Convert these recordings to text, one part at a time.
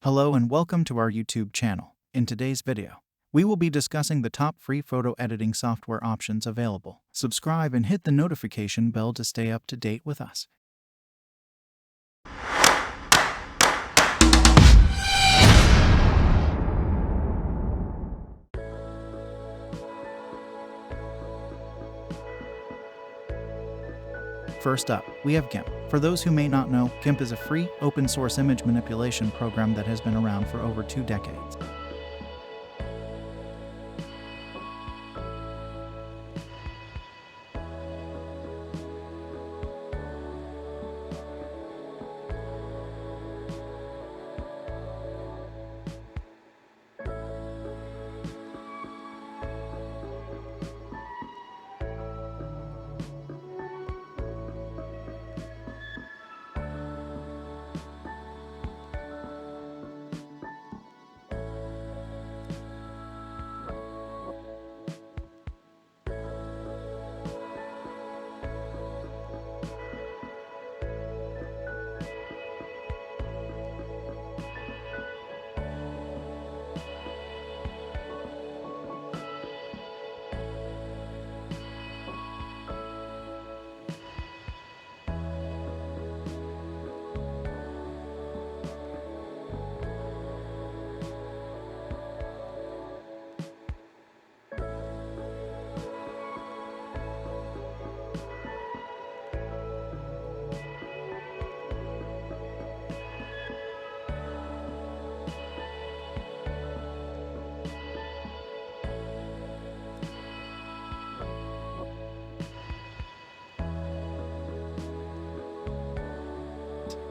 Hello and welcome to our YouTube channel. In today's video, we will be discussing the top free photo editing software options available. Subscribe and hit the notification bell to stay up to date with us. First up, we have GIMP. For those who may not know, GIMP is a free, open-source image manipulation program that has been around for over 2 decades.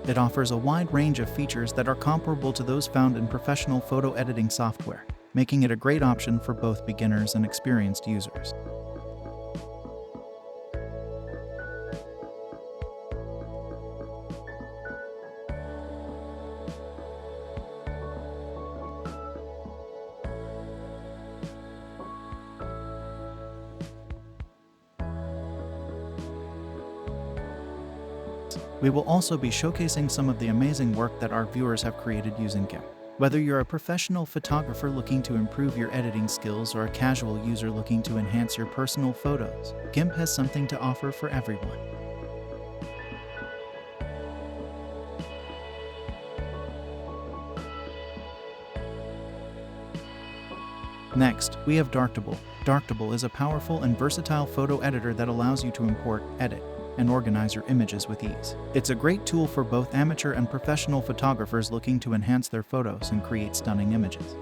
It offers a wide range of features that are comparable to those found in professional photo editing software, making it a great option for both beginners and experienced users. We will also be showcasing some of the amazing work that our viewers have created using GIMP. Whether you're a professional photographer looking to improve your editing skills or a casual user looking to enhance your personal photos, GIMP has something to offer for everyone. Next, we have Darktable. Darktable is a powerful and versatile photo editor that allows you to import, edit, and organize your images with ease. It's a great tool for both amateur and professional photographers looking to enhance their photos and create stunning images.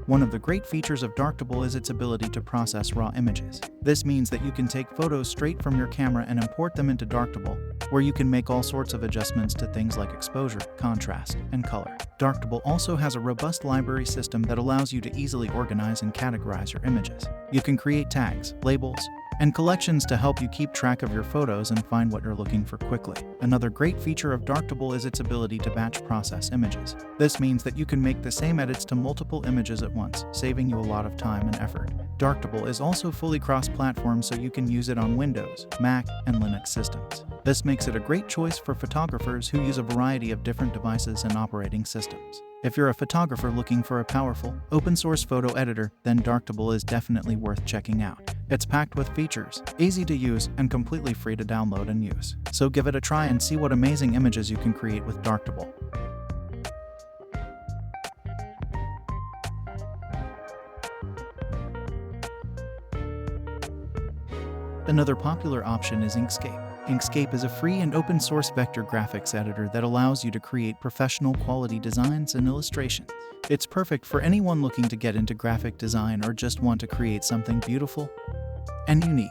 One of the great features of Darktable is its ability to process raw images. This means that you can take photos straight from your camera and import them into Darktable, where you can make all sorts of adjustments to things like exposure, contrast, and color. Darktable also has a robust library system that allows you to easily organize and categorize your images. You can create tags, labels, and collections to help you keep track of your photos and find what you're looking for quickly. Another great feature of Darktable is its ability to batch process images. This means that you can make the same edits to multiple images at once, saving you a lot of time and effort. Darktable is also fully cross-platform, so you can use it on Windows, Mac, and Linux systems. This makes it a great choice for photographers who use a variety of different devices and operating systems. If you're a photographer looking for a powerful, open-source photo editor, then Darktable is definitely worth checking out. It's packed with features, easy to use, and completely free to download and use. So give it a try and see what amazing images you can create with Darktable. Another popular option is Inkscape. Inkscape is a free and open-source vector graphics editor that allows you to create professional quality designs and illustrations. It's perfect for anyone looking to get into graphic design or just want to create something beautiful and unique.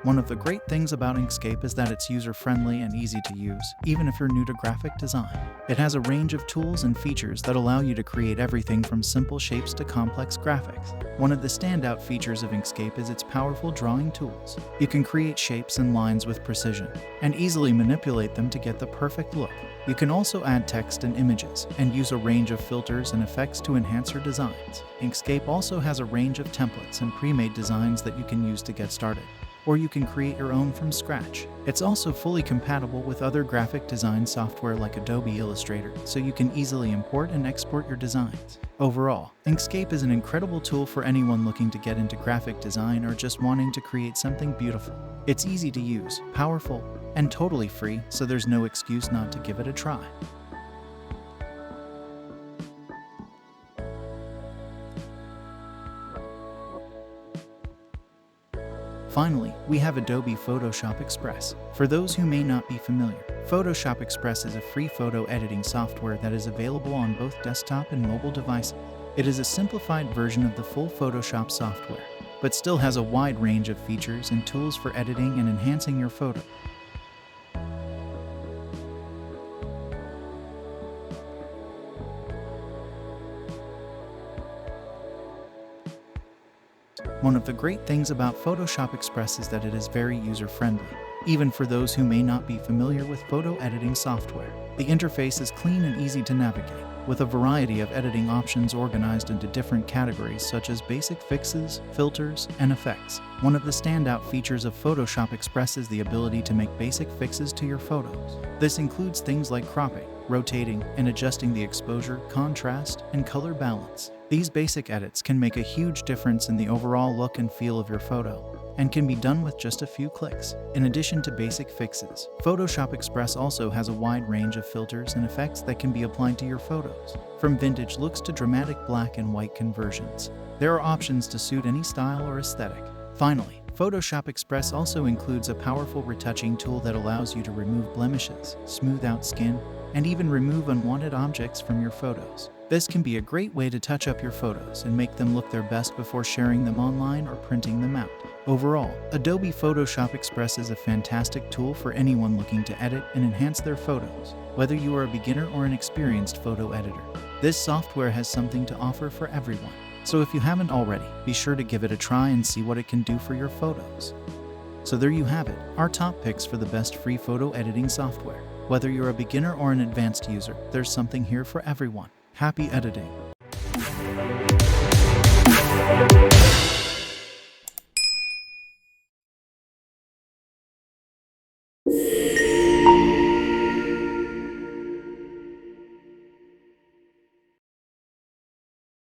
One of the great things about Inkscape is that it's user-friendly and easy to use, even if you're new to graphic design. It has a range of tools and features that allow you to create everything from simple shapes to complex graphics. One of the standout features of Inkscape is its powerful drawing tools. You can create shapes and lines with precision, and easily manipulate them to get the perfect look. You can also add text and images, and use a range of filters and effects to enhance your designs. Inkscape also has a range of templates and pre-made designs that you can use to get started, or you can create your own from scratch. It's also fully compatible with other graphic design software like Adobe Illustrator, so you can easily import and export your designs. Overall, Inkscape is an incredible tool for anyone looking to get into graphic design or just wanting to create something beautiful. It's easy to use, powerful, and totally free, so there's no excuse not to give it a try. Finally, we have Adobe Photoshop Express. For those who may not be familiar, Photoshop Express is a free photo editing software that is available on both desktop and mobile devices. It is a simplified version of the full Photoshop software, but still has a wide range of features and tools for editing and enhancing your photo. One of the great things about Photoshop Express is that it is very user-friendly, even for those who may not be familiar with photo editing software. The interface is clean and easy to navigate, with a variety of editing options organized into different categories such as basic fixes, filters, and effects. One of the standout features of Photoshop Express is the ability to make basic fixes to your photos. This includes things like cropping, rotating, and adjusting the exposure, contrast, and color balance. These basic edits can make a huge difference in the overall look and feel of your photo, and can be done with just a few clicks. In addition to basic fixes, Photoshop Express also has a wide range of filters and effects that can be applied to your photos, from vintage looks to dramatic black and white conversions. There are options to suit any style or aesthetic. Finally, Photoshop Express also includes a powerful retouching tool that allows you to remove blemishes, smooth out skin, and even remove unwanted objects from your photos. This can be a great way to touch up your photos and make them look their best before sharing them online or printing them out. Overall, Adobe Photoshop Express is a fantastic tool for anyone looking to edit and enhance their photos, whether you are a beginner or an experienced photo editor. This software has something to offer for everyone. So if you haven't already, be sure to give it a try and see what it can do for your photos. So there you have it, our top picks for the best free photo editing software. Whether you're a beginner or an advanced user, there's something here for everyone. Happy editing!